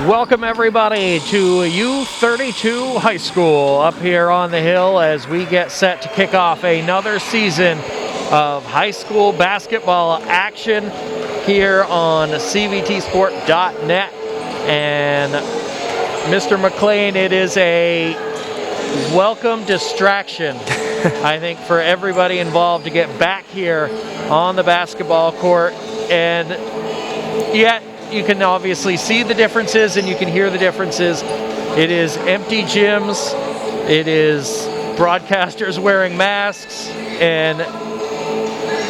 Welcome everybody to U32 High School up here on the hill as we get set to kick off another season of high school basketball action here on cvtsport.net. And Mr. McLean, it is a welcome distraction, I think, for everybody involved to get back here on the basketball court, and yet you can obviously see the differences and you can hear the differences. It is empty gyms, it is broadcasters wearing masks, and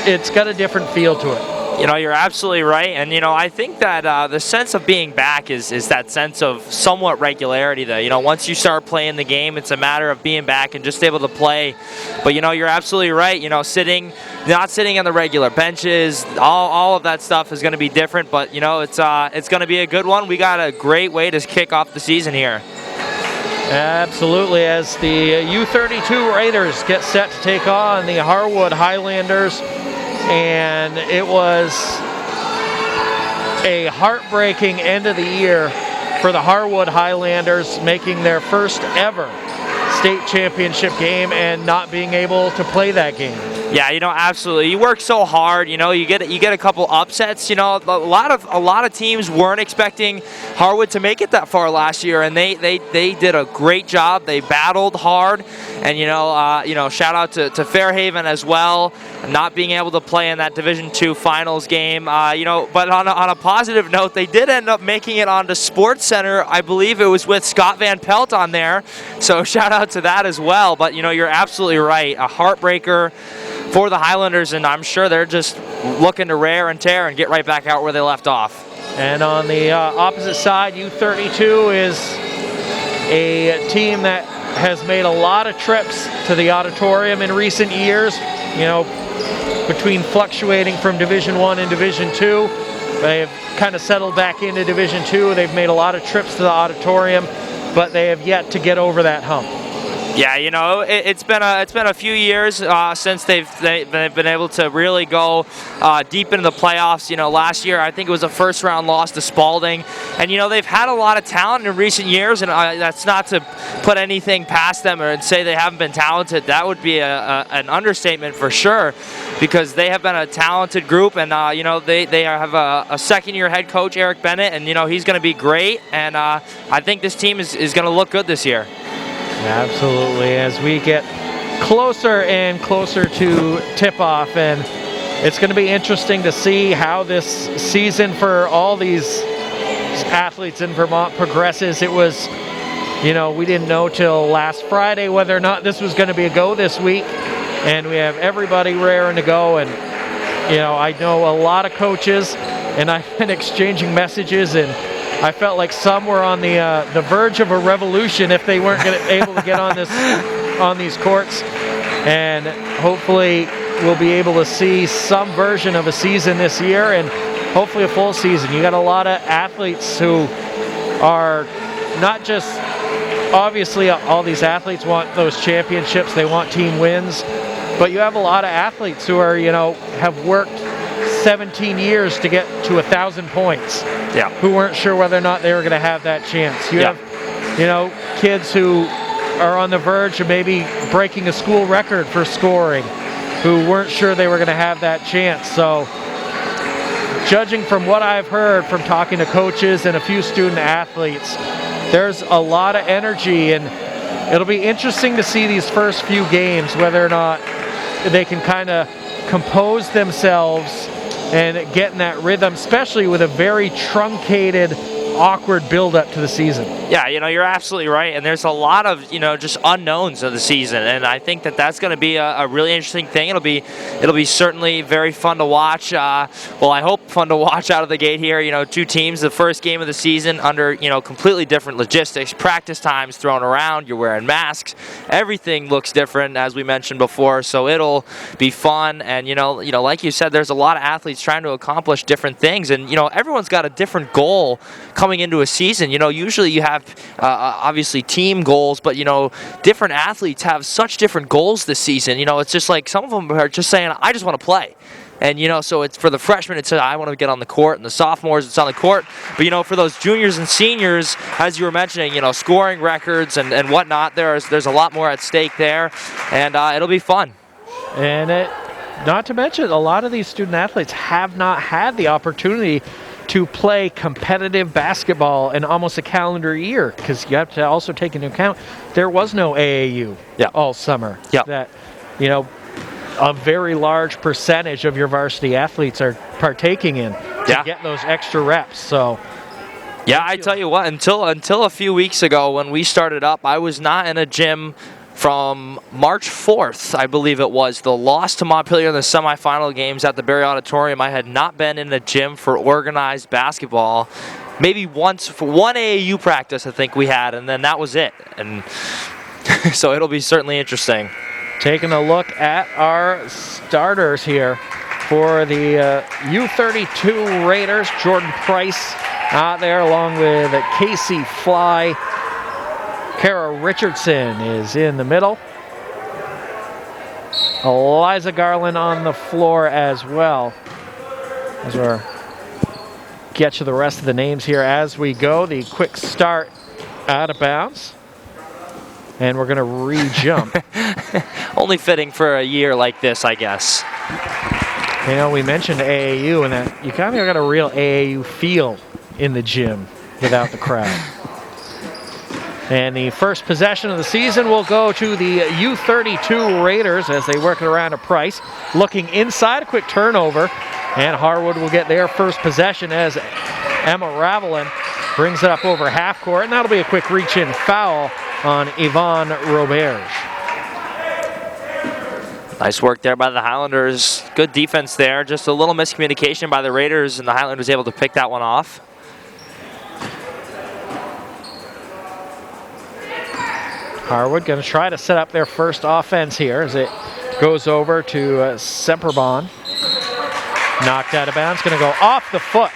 it's got a different feel to it. You know, you're absolutely right. And, you know, I think that the sense of being back is that sense of somewhat regularity that, you know, once you start playing the game, it's a matter of being back and just able to play. But, you know, you're absolutely right. You know, not sitting on the regular benches, all of that stuff is going to be different. But, you know, it's going to be a good one. We got a great way to kick off the season here. Absolutely, as the U32 Raiders get set to take on the HArwood Highlanders. And it was a heartbreaking end of the year for the HArwood Highlanders, making their first ever state championship game and not being able to play that game. Yeah, you know, absolutely. You work so hard. You know, you get a couple upsets. You know, a lot of teams weren't expecting HArwood to make it that far last year, and they did a great job. They battled hard, and you know, shout out to Fairhaven as well, not being able to play in that Division II finals game. You know, but on a positive note, they did end up making it onto Sports Center. I believe it was with Scott Van Pelt on there, so shout out to that as well. But you know, you're absolutely right. A heartbreaker for the Highlanders, and I'm sure they're just looking to rear and tear and get right back out where they left off. And on the opposite side, U32 is a team that has made a lot of trips to the auditorium in recent years, you know, between fluctuating from Division I and Division II. They've kind of settled back into Division II. They've made a lot of trips to the auditorium, but they have yet to get over that hump. Yeah, you know, it's been a few years since they've been able to really go deep into the playoffs. You know, last year I think it was a first-round loss to Spalding, and you know they've had a lot of talent in recent years, and that's not to put anything past them or say they haven't been talented. That would be an understatement for sure, because they have been a talented group, and you know they have a second-year head coach, Eric Bennett, and you know he's going to be great, and I think this team is going to look good this year. Absolutely, as we get closer and closer to tip-off, and it's going to be interesting to see how this season for all these athletes in Vermont progresses. It was, you know, we didn't know till last Friday whether or not this was going to be a go this week, and we have everybody raring to go. And you know, I know a lot of coaches, and I've been exchanging messages, and I felt like some were on the verge of a revolution if they weren't able to get on these courts. And hopefully we'll be able to see some version of a season this year, and hopefully a full season. You got a lot of athletes who are not just, obviously all these athletes want those championships, they want team wins, but you have a lot of athletes who are, you know, have worked 17 years to get to 1,000 points. Yeah. Who weren't sure whether or not they were going to have that chance. You have, you know, kids who are on the verge of maybe breaking a school record for scoring, who weren't sure they were going to have that chance. So, judging from what I've heard from talking to coaches and a few student athletes, there's a lot of energy, and it'll be interesting to see these first few games whether or not they can kind of compose themselves and get in that rhythm, especially with a very truncated, awkward build-up to the season. Yeah, you know, you're absolutely right, and there's a lot of, you know, just unknowns of the season, and I think that's going to be a really interesting thing. It'll be certainly very fun to watch. Well, I hope fun to watch out of the gate here. You know, two teams, the first game of the season under, you know, completely different logistics, practice times thrown around, you're wearing masks, everything looks different, as we mentioned before, so it'll be fun. And you know, like you said, there's a lot of athletes trying to accomplish different things, and you know, everyone's got a different goal coming into a season. You know, usually you have obviously team goals, but you know, different athletes have such different goals this season. You know, it's just like some of them are just saying, I just want to play. And, so it's for the freshmen, it's I want to get on the court, and the sophomores, it's on the court. But, for those juniors and seniors, as you were mentioning, scoring records and whatnot, there's a lot more at stake there, and it'll be fun. And not to mention, a lot of these student athletes have not had the opportunity to play competitive basketball in almost a calendar year, because you have to also take into account there was no AAU all summer. That, a very large percentage of your varsity athletes are partaking in to get those extra reps. So. Yeah, I tell you what, until a few weeks ago when we started up, I was not in a gym from March 4th, I believe it was, the loss to Montpelier in the semifinal games at the Barry Auditorium. I had not been in a gym for organized basketball. Maybe once for one AAU practice I think we had, and then that was it. And so it'll be certainly interesting. Taking a look at our starters here for the U32 Raiders. Jordan Price out there along with Casey Fly. Kara Richardson is in the middle. Eliza Garland on the floor as well. As we're get you the rest of the names here as we go. The quick start out of bounds. And we're going to re-jump. Only fitting for a year like this, I guess. We mentioned AAU, and that you kind of got a real AAU feel in the gym without the crowd. And the first possession of the season will go to the U32 Raiders as they work it around to Price. Looking inside, a quick turnover, and Harwood will get their first possession as Emma Ravelin brings it up over half court, and that'll be a quick reach-in foul on Yvonne Roberge. Nice work there by the Highlanders. Good defense there. Just a little miscommunication by the Raiders, and the Highlanders able to pick that one off. Harwood going to try to set up their first offense here as it goes over to Semperbon. Knocked out of bounds. Going to go off the foot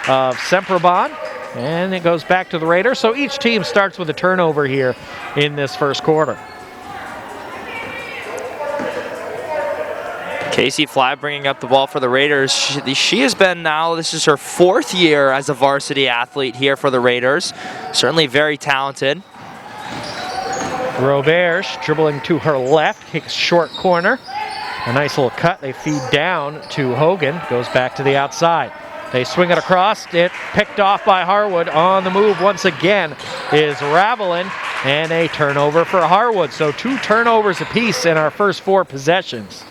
of Semperbon. And it goes back to the Raiders. So each team starts with a turnover here in this first quarter. Casey Fly bringing up the ball for the Raiders. She has been now, this is her 4th year as a varsity athlete here for the Raiders. Certainly very talented. Roberge dribbling to her left, kicks short corner. A nice little cut. They feed down to Hogan. Goes back to the outside. They swing it across. It picked off by Harwood. On the move once again is Ravelin. And a turnover for Harwood. So 2 turnovers apiece in our first 4 possessions.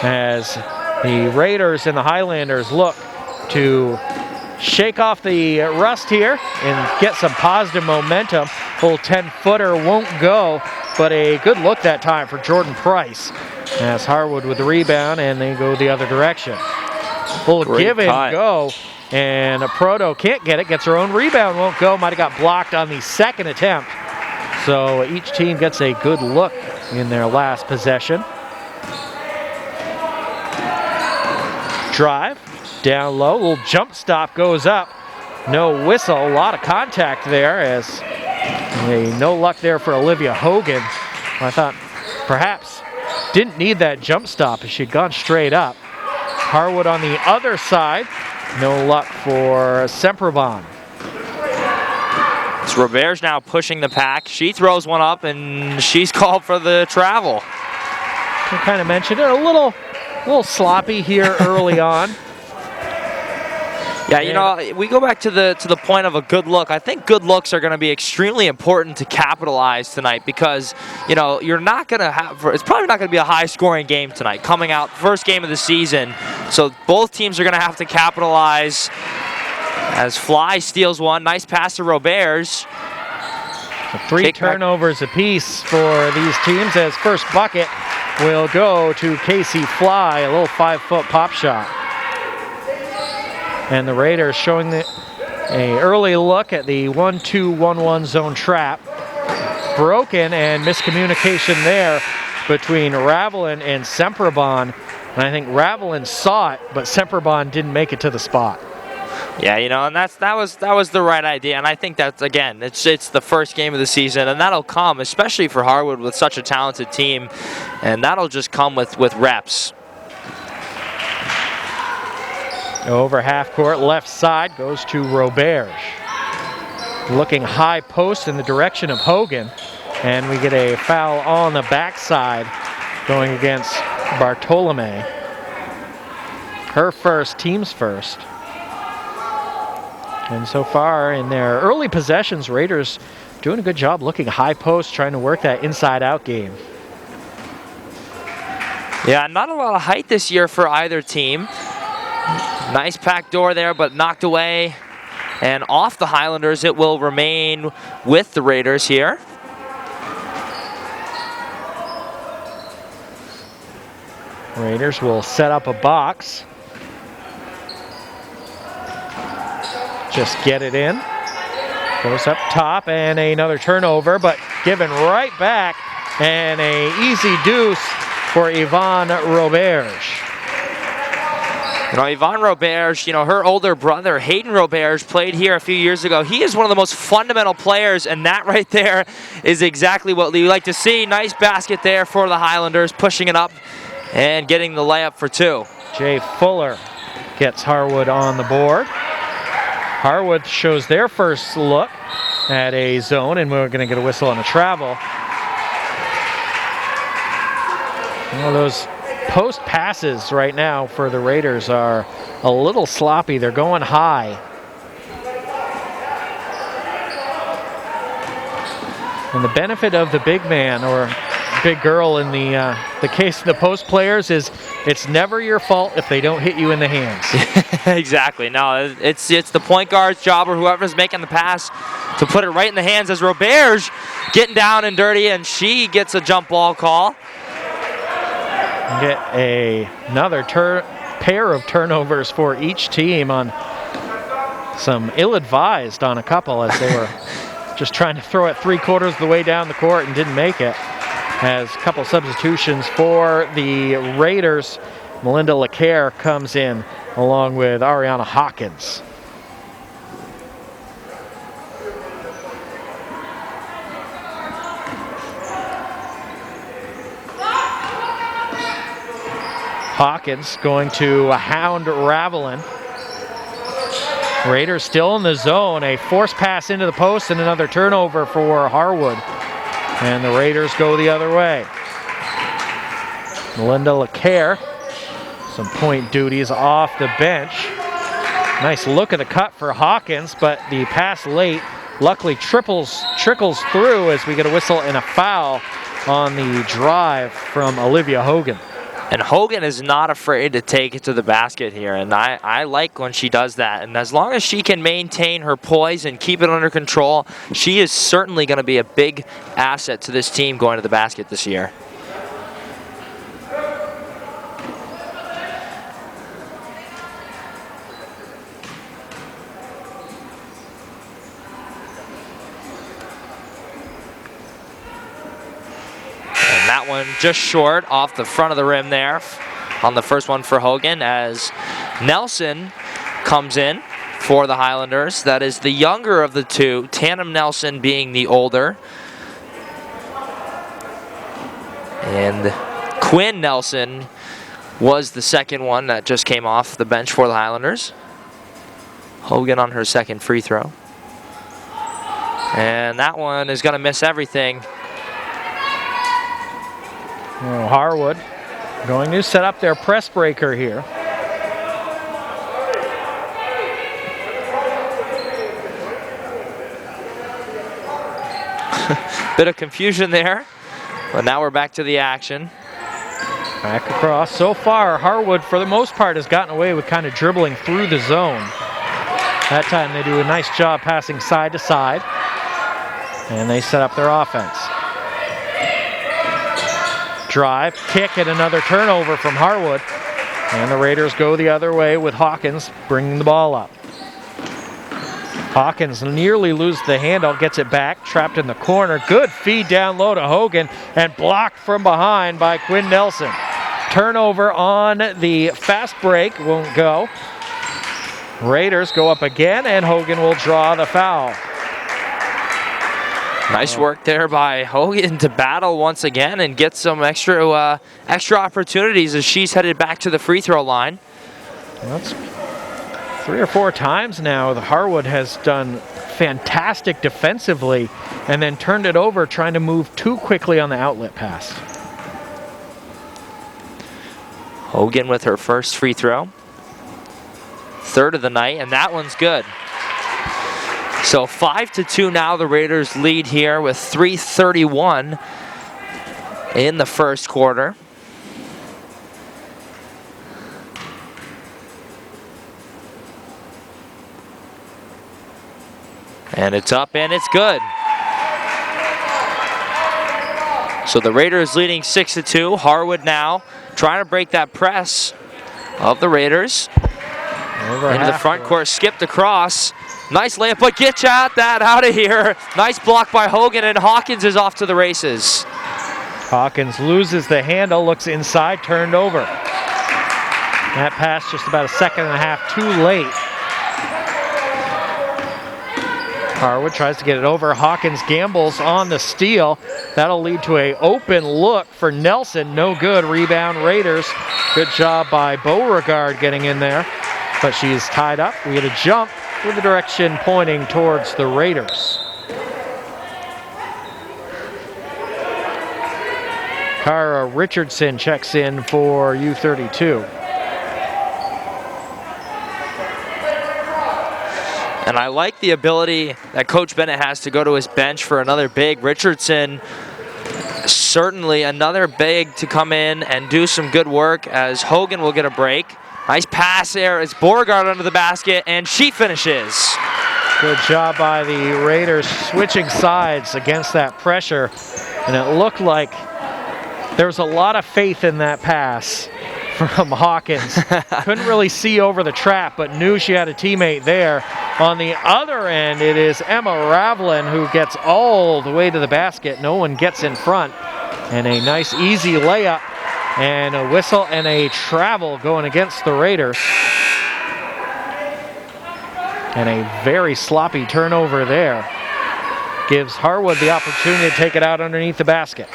As the Raiders and the Highlanders look to shake off the rust here and get some positive momentum. Full 10-footer won't go, but a good look that time for Jordan Price. As Harwood with the rebound, and they go the other direction. Full give and go, and Proto can't get it, gets her own rebound, won't go, might have got blocked on the second attempt. So each team gets a good look in their last possession. Drive, down low, little jump stop goes up. No whistle, a lot of contact there as no luck there for Olivia Hogan. I thought perhaps didn't need that jump stop as she'd gone straight up. Harwood on the other side, no luck for Semperbon. It's Roberge now pushing the pack. She throws one up and she's called for the travel. I kind of mentioned it, a little sloppy here early on. Yeah, we go back to the point of a good look. I think good looks are going to be extremely important to capitalize tonight because, you're not going to have, it's probably not going to be a high-scoring game tonight. Coming out, first game of the season. So both teams are going to have to capitalize as Fly steals one. Nice pass to Roberge. So 3 turnovers apiece for these teams as first bucket will go to Casey Fly, a little 5-foot pop shot. And the Raiders showing a early look at the 1-2-1-1 zone trap. Broken and miscommunication there between Ravelin and Semperbon. And I think Ravelin saw it, but Semperbon didn't make it to the spot. Yeah, and that was the right idea, and I think that's, again, it's the first game of the season, and that'll come, especially for Harwood with such a talented team, and that'll just come with reps. Over half court, left side, goes to Roberge. Looking high post in the direction of Hogan. And we get a foul on the backside going against Bartolome. Her first, team's first. And so far in their early possessions, Raiders doing a good job looking high post, trying to work that inside-out game. Yeah, not a lot of height this year for either team. Nice packed door there, but knocked away. And off the Highlanders, it will remain with the Raiders here. Raiders will set up a box. Just get it in. Goes up top and another turnover, but given right back. And a easy deuce for Yvonne Roberge. You know, Yvonne Roberge, you know, her older brother, Hayden Roberge, played here a few years ago. He is one of the most fundamental players, and that right there is exactly what we like to see. Nice basket there for the Highlanders, pushing it up and getting the layup for two. Jay Fuller gets Harwood on the board. Harwood shows their first look at a zone, and we're going to get a whistle on a travel. Well, those post passes right now for the Raiders are a little sloppy. They're going high. And the benefit of the big man or big girl in the case of the post players is it's never your fault if they don't hit you in the hands. Exactly. No, it's the point guard's job or whoever's making the pass to put it right in the hands as Roberge getting down and dirty, and she gets a jump ball call. Get another pair of turnovers for each team on some ill-advised on a couple as they were just trying to throw it 3/4 of the way down the court and didn't make it. As a couple substitutions for the Raiders, Melinda LeCaire comes in along with Ariana Hawkins. Hawkins going to hound Ravelin. Raiders still in the zone. A forced pass into the post and another turnover for Harwood. And the Raiders go the other way. Melinda LeCaire, some point duties off the bench. Nice look at the cut for Hawkins, but the pass late luckily trickles through as we get a whistle and a foul on the drive from Olivia Hogan. And Hogan is not afraid to take it to the basket here, and I like when she does that. And as long as she can maintain her poise and keep it under control, she is certainly going to be a big asset to this team going to the basket this year. That one just short off the front of the rim there on the first one for Hogan as Nelson comes in for the Highlanders. That is the younger of the two, Tandem Nelson being the older. And Quinn Nelson was the second one that just came off the bench for the Highlanders. Hogan on her second free throw. And that one is going to miss everything. Well, Harwood going to set up their press breaker here. Bit of confusion there, but now we're back to the action. Back across. So far, Harwood, for the most part, has gotten away with kind of dribbling through the zone. That time they do a nice job passing side to side, and they set up their offense. Drive, kick, and another turnover from Harwood. And the Raiders go the other way with Hawkins bringing the ball up. Hawkins nearly loses the handle, gets it back, trapped in the corner. Good feed down low to Hogan and blocked from behind by Quinn Nelson. Turnover on the fast break, won't go. Raiders go up again and Hogan will draw the foul. Nice work there by Hogan to battle once again and get some extra opportunities as she's headed back to the free throw line. That's 3 or 4 times now, the Harwood has done fantastic defensively and then turned it over trying to move too quickly on the outlet pass. Hogan with her first free throw. Third of the night, and that one's good. So 5-2 now, the Raiders lead here with 3:31 in the first quarter. And it's up and it's good. So the Raiders leading 6-2. Harwood now trying to break that press of the Raiders. Into the front court, skipped across. Nice layup, but get that out of here. Nice block by Hogan, and Hawkins is off to the races. Hawkins loses the handle, looks inside, turned over. That pass just about a second and a half too late. Harwood tries to get it over. Hawkins gambles on the steal. That'll lead to an open look for Nelson. No good. Rebound Raiders. Good job by Beauregard getting in there. But she's tied up. We get a jump with the direction pointing towards the Raiders. Kara Richardson checks in for U32. And I like the ability that Coach Bennett has to go to his bench for another big. Richardson, certainly another big to come in and do some good work, as Hogan will get a break. Nice pass there as Beauregard under the basket, and she finishes. Good job by the Raiders switching sides against that pressure. And it looked like there was a lot of faith in that pass from Hawkins. Couldn't really see over the trap, but knew she had a teammate there. On the other end, it is Emma Ravlin who gets all the way to the basket. No one gets in front. And a nice easy layup and a whistle and a travel going against the Raiders. And a very sloppy turnover there. Gives Harwood the opportunity to take it out underneath the basket.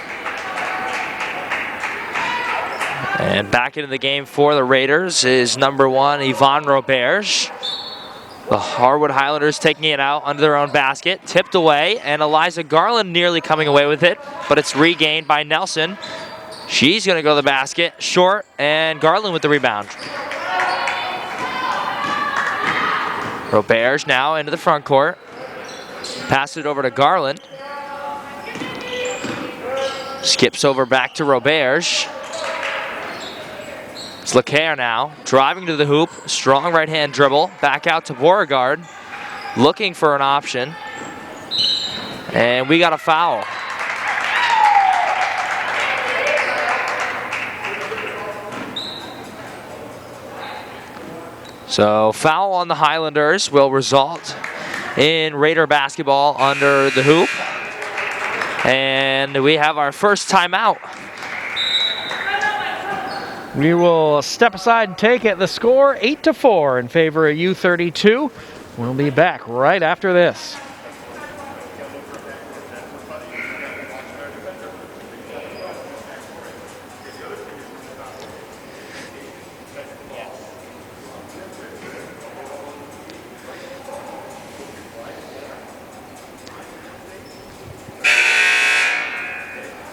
And back into the game for the Raiders is number 1, Yvonne Roberge. The Harwood Highlanders taking it out under their own basket. Tipped away, and Eliza Garland nearly coming away with it, but it's regained by Nelson. She's going to go to the basket, short, and Garland with the rebound. Roberge now into the front court. Pass it over to Garland. Skips over back to Roberge. It's LeCaire now, driving to the hoop, strong right-hand dribble, back out to Beauregard, looking for an option, and we got a foul. So foul on the Highlanders will result in Raider basketball under the hoop, and we have our first timeout. We will step aside and take it. The score 8-4 in favor of U32. We'll be back right after this.